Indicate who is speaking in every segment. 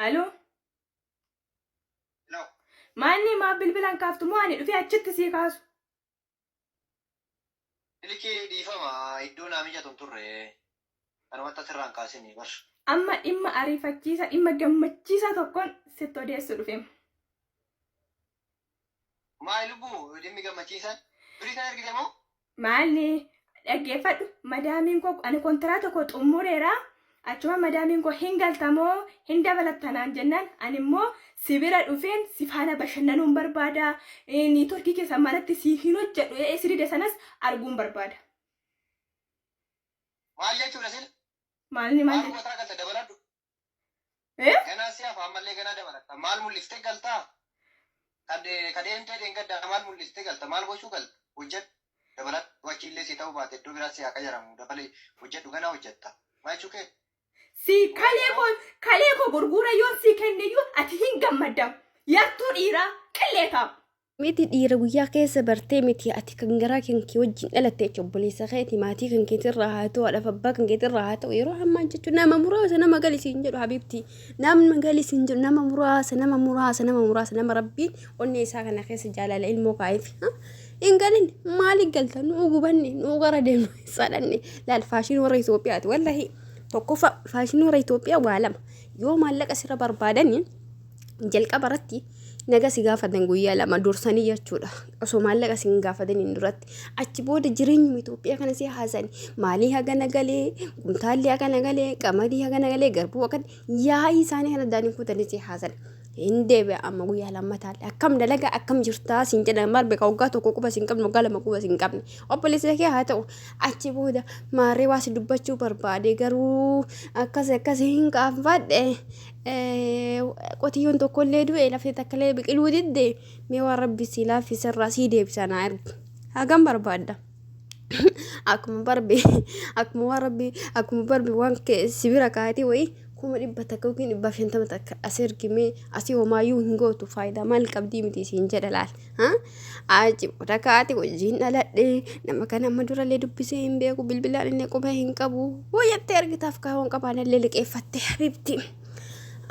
Speaker 1: Aloo
Speaker 2: No.
Speaker 1: maanni maa bilbilaan kaaftu moo ani dhufee achitti sii kaasu?
Speaker 2: Ilki dhiifama iddoo naa mijatu turre. Kanumatti asirraan kaasanii bar.
Speaker 1: Amma dhimma ariifachiisa dhimma gammachiisa tokkoon sitti odeessu dhufe.
Speaker 2: Maali lubbuu dhimmi gammachiisan? Firii kana ergite moo?
Speaker 1: Maalni dhaggeeffadhu madaamiin koo ani kontiraata koo xumureera. Achuma madaamiin koo hin galtamoo hin dabalattanaan jennaan ani immoo si bira dhufeen si faana bashannanuun barbaada. Niitoorkii keessa manatti si hin hojjedhu siride sanas arguun barbaada.
Speaker 2: Maal jechuudha sin?
Speaker 1: Maalni
Speaker 2: Maal gotaa galta dabaladhu? Ganaa si afaan mallee ganaa dabalatta. Maal mul'iftee galtaa? Kadeemtee deengada maal mul'iftee galta? Maal gochuu galta? Hojjedhu dabaladhu. Wachiillee si ta'uu baate iddoo biraatti si akka jaramu dabalee hojjedhu ganaa hojjetta. Maal jechuu kee?
Speaker 1: Si kalee koo gurgura yoo si kenniyyuu ati hin gammaddamu. Yartuu dhiiraa qilleetaa.
Speaker 3: Miti dhiira guyyaa keessa bartee miti ati kan garaa kan kee wajjin dhalattee obboleessa keeti maatii kan keetirraa haa ta'u haadhaaf abbaa kan keetirraa haa ta'u yeroo ammaa jechuun nama muraasa nama galisiin jedhu habibti nama galisiin jedhu nama muraasa nama rabbiin onnee isaa kana keessa jaalala ilmoo kaa'eef hin galin maaliif galta nu gubanne nu gara deemnu sadhanne laal faashinii warra Itoophiyaati wallahi tokkofa faashinii warra Itoophiyaa waa lama yoo maallaqa sirra barbaadanii jalqaba irratti naga si gaafatan guyyaa lama dursanii jechuudha. Osoo maallaqa si hin gaafataniin duratti achi booda jireenyi Itoophiyaa kana si haasan maalii hagana galee kumtaalli hagana galee qamadii hagana galee garbuu akkana yaa'ii isaanii kana daanii kutanii si haasan. Hin deebi'a amma guyyaa lammataalle akkam dalagaa akkam jirtaa siin jedhan maal beeka waggaa tokko quba siin qabne waggaa lama quba siin qabne obboleessa kee haa ta'u achi booda maarree waa si dubbachuu barbaade garuu akkas hin qaanfadhe qotiyyoon tokkollee du'e lafee takkalee biqiluu didde mee waan rabbi si laaffisarraa sii deebisanaa erga hagam barbaadda. Akkuma barbe waan sibira kaatee wayii kuma dhibba takka yookiin dhibba shantama takka as ergimee asii homaayyuu hin gootu faayidaa maal qabdii miti siin jedha laal. Achi booda kaate wajjin dhaladhee nama kana amma durallee dubbisee hin beeku bilbilaan inni quba hin qabu wayattee ergitaaf kaawwan qabaanallee liqeeffattee habibti.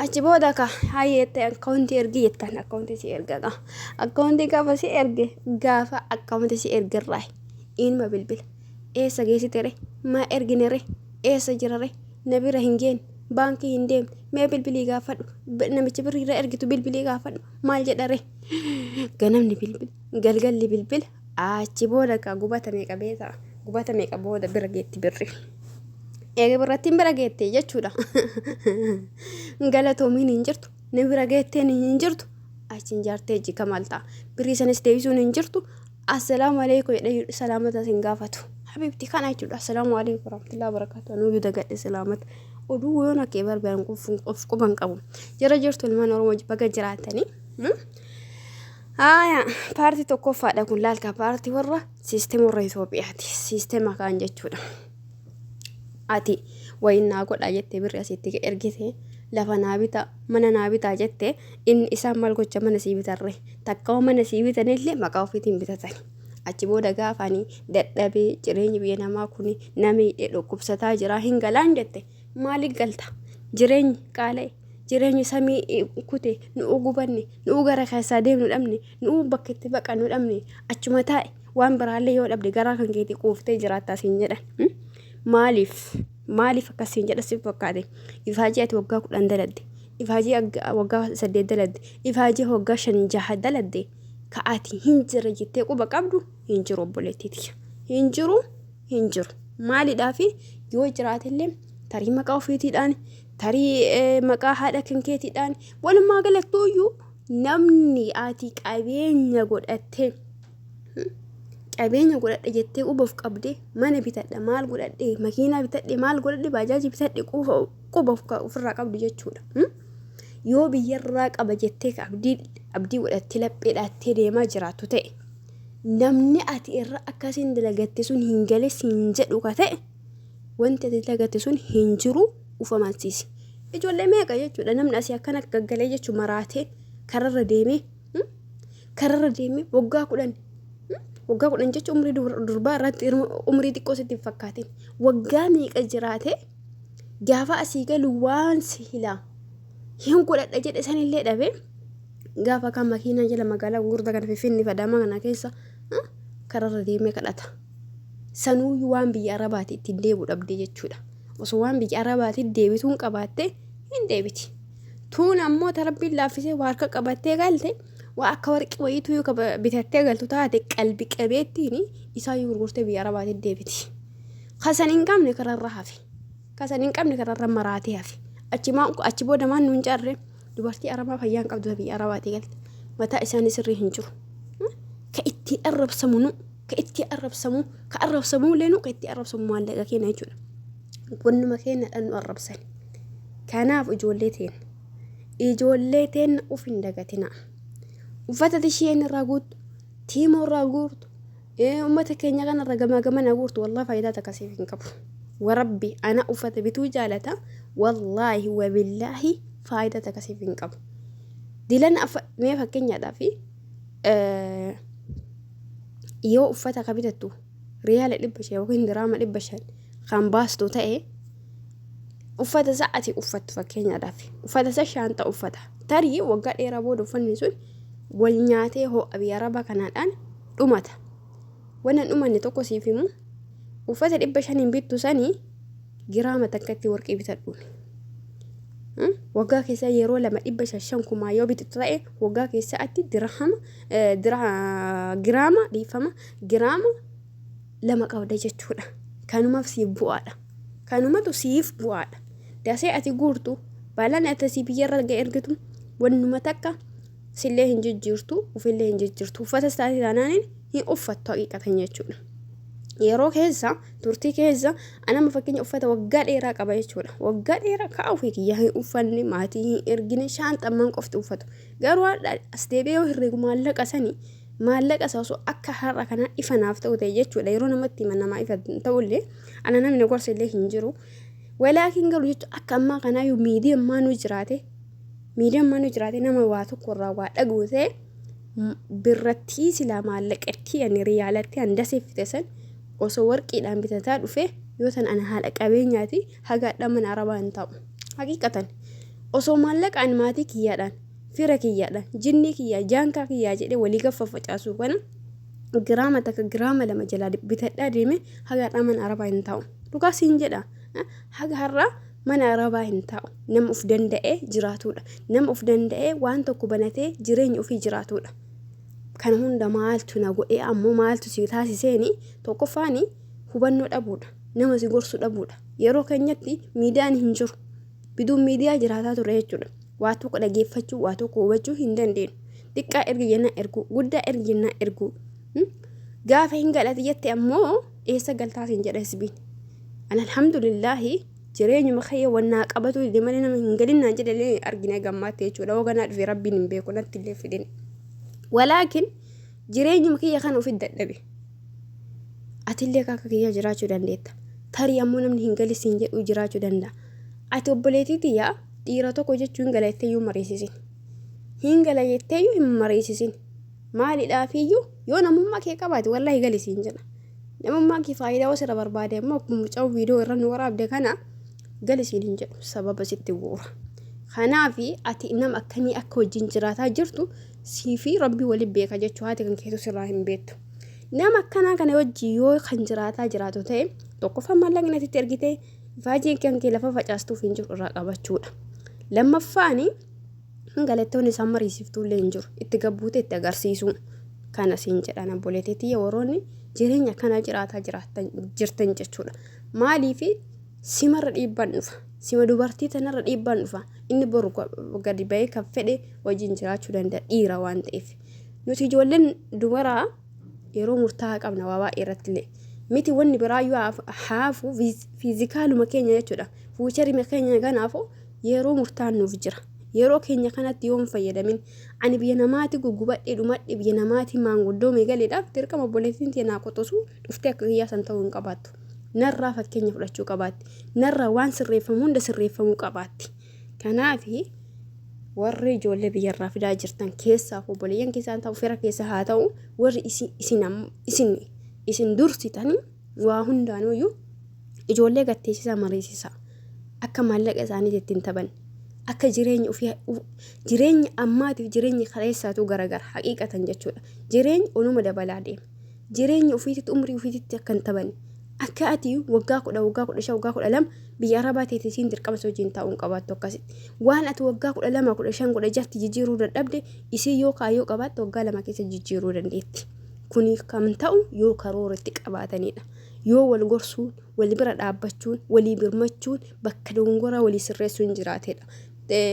Speaker 3: Achi booda ka hayyettee akkaawuntii ergi jettaan akkaawuntii si ergaga. Akkaawuntii gaafa si erge gaafa akkaawuntii si ergerraa ilma bilbila. Eessa geessitere maa erginere eessa jirare na bira hin geenne. Baankii hin deemne mee bilbilii gaafadhu namichi biriirra ergitu bilbilii gaafadhu maal jedhare ganamni bilbila galgalli bilbila achi booda ka gubatamee booda bira geetti birri eega birrattiin bira geettee jechuudha galatoomiin hin jirtu ni bira geetteen hin jirtu achiin jaartee jika maal ta'a birrii sanis deebisuun hin jirtu assalaamu alaikum jedhee salaamata sin gaafatu habibti kana jechuudha assalaamu alaikum warahmatullahi wabarakatuh nuyu dagadhe salaamata oduu yoo nakee barbaadan of quban qabu jara jirtu ilmaan oromoo baga jiraatanii paartii tokkoffaadha kun laalka paartii warra siisteema warra Itoophiyaati siisteema kaan jechuudha ati wayinnaa godhaa jettee birri asitti ergite lafa naa bita mana naa bitaa jettee inni isaan maal gocha mana sii bitarre takkaa'u mana sii bitanillee maqaa ofiitiin bitatani achi booda gaafanii dadhabee jireenyi biyya namaa kun namni dhukkubsataa jira hin galaan jette maaliif galta jireenyi qaala'e jireenyi samii kute nu gubanne nu gara keessaa deemnu dhabne nu bakka itti baqannu dhabne achuma taa'e waan biraallee yoo dhabde garaa kan keetii quuftee jiraattaa siin jedhan maaliif akkasiin jedha si fakkaate ifaajii ati waggaa 10 daladde ifaajii waggaa 8 daladde ifaajii waggaa 5 daladde ka'aati hin jira jettee quba qabdu hin jiru obboleettiiti hin jiru maalidhaafi yoo jiraatillee tarii maqaa ofiitiidhaan tarii maqaa haadha kan keetiidhaan walumaa galattuuyyuu namni ati qabeenya godhatte jettee qubaaf qabde mana bitadha maal godhadhe makiinaa bitadhe maal godhadhe baajaajii bitadhe quba ofirraa qabdu jechuudha. Yoo biyyarraa qaba jettee abdii godhattee laphee dhaattee deemaa jiraattu ta'e namni ati irra akkasiin dalagatte sun hin gale siin jedhu ka ta'e wanti ati dalagatte sun hin jiru ufamansiisi. Ijoollee meeqa jechuudha namni asii akkana gaggalee jechuun maraatee kararra deemee waggaa 10 jechuun umrii durbaa irratti umrii xiqqoo sitti hin fakkaatin waggaa meeqa jiraate gaafa asii galu waan si hilaa hin godhadha jedhe sanillee dhabe gaafa kan makiinaa jala magaalaa gurgurtaa kana Finfinnee fadaama kana keessa kararra deemee kadhata. Sanuuyyuu waan biyya Arabaati ittiin deebi'u dhabdee jechuudha. Osoo waan biyya Arabaati deebituun qabaatte hin deebiti. Tuun ammoo tarabbiin laaffisee waa harka qabattee galte waa akka warqii wayiitu yoo bitattee galtu taate qalbii qabeettiin isaa yoo gurgurtee biyya Arabaati deebiti. Kasan hin qabne kararra hafe. Kasan hin qabne kararra maraatee hafe. Achi booda maan nuun carree dubartii Arabaa fayyaan qabdu biyya Arabaati galte. Mataa isaanii sirrii hin jiru. Ka itti arrabsamu nu ka itti arrabsamu ka arrabsamu leenu ka itti arrabsamu maallaqa keenya jechuudha. Wannuma keenyadhaan nu arrabsan. Kanaaf ijoollee teen uf hin dagatina. Uffata isheen irraa guutu, tiimoo irraa guurtu, uummata keenya kanarra gamaa gamana guurtu wallahi faayidaa takkasiif hin qabu. Warabbi ana uffata bituu jaalata wallahi wabillaahi faayidaa takkasiif hin qabu. Dilan mee fakkeenyaadhaaf yoo uffata ka bitattu riyaala 500 yookiin diraama 500 kan baastu ta'e uffata sa'ati uffattu fakkeenyaadhaaf uffata shaanta uffata tarii waggaa dheeraa booda uffanni sun wal nyaatee ho'a biyya Arabaa kanaadhaan dhumata. Wannan dhumanne tokko siif himu uffata 500 bittu sanii giraama takkatti warqii bitadhu. Waggaa keessa yeroo 200 kumaa yoo bitu ta'e waggaa keessa atti giraama dhiifama giraama 2 qabda jechuudha. Kanumaaf siif bu'aadha. Kanumatu siif bu'aadha. Dasee ati guurtu baalaan ati biyyarra ergitu wannuma takka sillee hin jijjiirtu ufillee hin jijjiirtu uffata isaanii taanaan hin uffattu haqiiqatan jechuudha. Yeroo keessa turtii keessa anama fakkeenya uffata waggaa dheeraa qaba jechuudha. Waggaa dheeraa kaa'u fi kiyyaa hin uffanne maatii hin ergine shaanxammaan qofti uffatu. Garuu as deebi'ee yoo herreegu maallaqa sanii maallaqa osoo akka har'a kana ifanaaf ta'u ta'e jechuudha. Yeroo namatti namaa ifa ta'ullee ana namni gorsillee hin jiru. Walaakin garuu jechuudha akka ammaa kanaayyuu miidiyaan maanuu jiraate nama waa tokko irraa waa dhaguu ta'e birrattii silaa maallaqatti ani riyaalatti handasee fite san osoo warqiidhaan bitataa dhufe yoo tan ana haadha qabeenyaati hagaadha mana Arabaa hin ta'u. Haqiiqatan osoo maallaqaan maatii kiyyaadhaan fira kiyyaadhaan jinni kiyyaa jaankaa kiyyaa jedhee walii gaffaffacaasuu kana giraama takka giraama 2 jalaa bitadhaa deeme hagaadha mana Arabaa hin ta'u. Dhugaas hin jedha haga har'a mana Arabaa hin ta'u. Nama of danda'ee jiraatudha. Nama of danda'ee waan tokko banatee jireenya ofii jiraatudha. Kana hunda maaltu na godhee ammoo maaltu si taasiseeni tokkoffaani hubannoo dhabuudha. Nama si gorsu dhabuudha. Yeroo keenyatti miidiyaan hin jiru. Biduun miidiyaa jiraataa ture jechuudha. Waa tokko dhageeffachuu waa tokko hubachuu hin dandeenyu. Xiqqaa ergi jennaan ergu guddaa ergi jennaan ergu. Gaafa hin galate jette ammoo eessa galtaas hin jedha hisbiin. Alhamdulillahi jireenyuma kee wannaa qabatu deemanii nama hin galinaan jedhalee argina gammaatte jechuudha. Hoganaa dhufee rabbiin hin beeku natti illee fidin. Walaakin jireenyuma kiyya kan ofi dadhabe. Atillee akka kiyya jiraachuu dandeetta. Tarii ammoo namni hin galisiin jedhu jiraachuu danda'a. Ati obboleetiiti yaa dhiira tokko jechuun hin galateeyyuu mariisisin. Hin galateeyyuu hin mariisisin. Maaliidhaafiyyuu yoo namummaa kee qabaate wallahi galisiin jedha. Namummaa kee faayidaa osoo barbaade ammoo akkuma mucaa viidiyoo irra nu waraabde kana galisiin hin jedhu sababa sitti bu'uura. Kanaafi ati nama akkamii akka wajjin jiraataa jirtu siifi rabbi waliin beeka jechuu haati kan keessu sirraa hin beektu. Nama akkanaa kana wajjin yoo kan jiraataa jiraatu ta'e tokkoffaa maallaqni ati ergitee faajii kan kee lafa facaastuuf hin jiru irraa qabachuudha. Lammaffaani galattoonni isaan mariisiftuullee hin jiru. Itti gabbuute itti agarsiisu. Kana siin jedhan obboleettii warroonni jireenya kana jiraataa jirtan jechuudha. Maaliifi simarra dhiibbaan dhufa. Sima dubartii tanarra dhiibbaan dhufa. Inni boru gadi ba'ee kan fedhe wajjin jiraachuu danda'a dhiira waan ta'eef. Nuti ijoolleen dubaraa yeroo murtaa'aa qabna waa baay'ee irratti illee. Miti wanni biraayyuu haafu fiizikaaluma keenya jechuudha. Fuucharii keenya kanaafu yeroo murtaa'an nuuf jira. Yeroo keenya kanatti yoo hin fayyadamin ani biyya namaati gugubadhee dhumadhe biyya namaati maanguddoo meegaleedhaaf dirqama obboleettiin teenaa qotosu dhuftee akka kiyyaa san ta'uu hin qabaattu. Narraa fakkeenya fudhachuu qabaatti. Narraa waan sirreeffamu hunda sirreeffamuu qabaatti. Kanaafi warri ijoollee biyyarraa fidaa jirtan keessaaf obboleeyyan keessaan ta'u fira keessa haa ta'u warri isin dursitanii waa hundaanuyyuu ijoollee gatteessisaa mariisisaa akka maallaqa isaanii ittiin taphan akka jireenya ammaatiif jireenya kaleessaatu garagara haqiiqatan jechuudha. Jireenya onuma dabalaa deema. Jireenya ofiititti umrii ofiititti akka hin taphane akka ati waggaa 10 waggaa 15 waggaa 12 biyya arabaa teetii siin dirqama sojiin taa'uun qabaattu akkasitti waan ati waggaa 12 15 16 jijjiiruu dadhabde isii yoo kaayoo qabaatte waggaa 2 keessa jijjiiruu dandeetti. Kuni kam ta'u yoo karooratti qabaatanidha. Yoo wal gorsuun wal bira dhaabbachuun walii birmachuun bakka dogongora walii sirreessuun jiraatedha.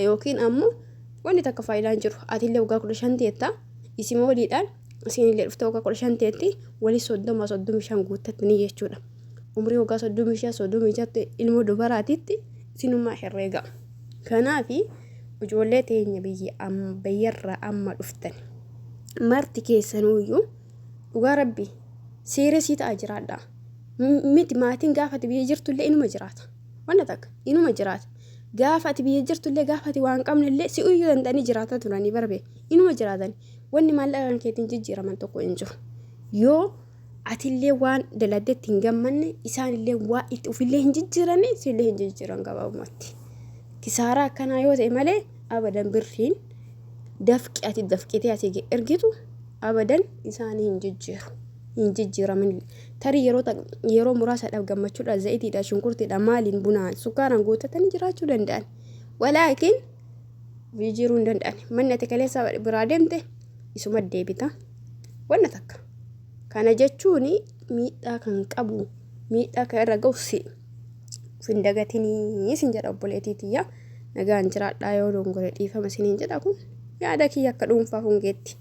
Speaker 3: Yookiin ammoo wanti takka faayidaan jiru atillee waggaa 15 teetta isii waliidhaan isinillee dhufte waggaa 15 teetti walii 35 guuttattanii jechuudha. Umrii waggaa 35 ilmoo dubaraatitti isinummaa herreega. Kanaaf ijoollee teenya biyyarraa amma dhuftan marti keessanuyyuu dhugaa rabbi seeresii ta'a jiraadha. Miti maatiin gaafati biyya jirtullee inuma jiraata. Wanna takka inuma jiraata. Gaafati biyya jirtullee gaafati waan qabnellee si uyyuu danda'anii jiraata turanii barbe inuma jiraatan. Wanni maallaqaan keetiin jijjiiraman tokko hin jiru. Yoo atillee waan daladdeetti hin gammanne isaanillee waa itti ufillee hin jijjiiranne sillee hin jijjiiran gabaabumatti. Kisaaraa akkanaa yoo ta'e malee abadan birriin dafqi ati dafqitee asii ergitu abadan isaanii hin jijjiiru. Hin jijjiiraman tarii yeroo muraasadhaaf gammachuudhaan zayitiidhaan shunkurtiidhaan maaliin bunaan sukkaaraan guuttatanii jiraachuu danda'an. Walaakiin jijjiiruu hin danda'an. Manni ati kaleessaa biraa deemte isuma deebita. Wanna takka. Kana jechuun miidhaa kan qabu miidhaa kan irra ga'u sin dagatinii sin jedha obboleetiitiyya. Nagaan jiraadhaa yoo dongore dhiifama siniin jedha kun yaada kiyya akka dhuunfaa hungeetti.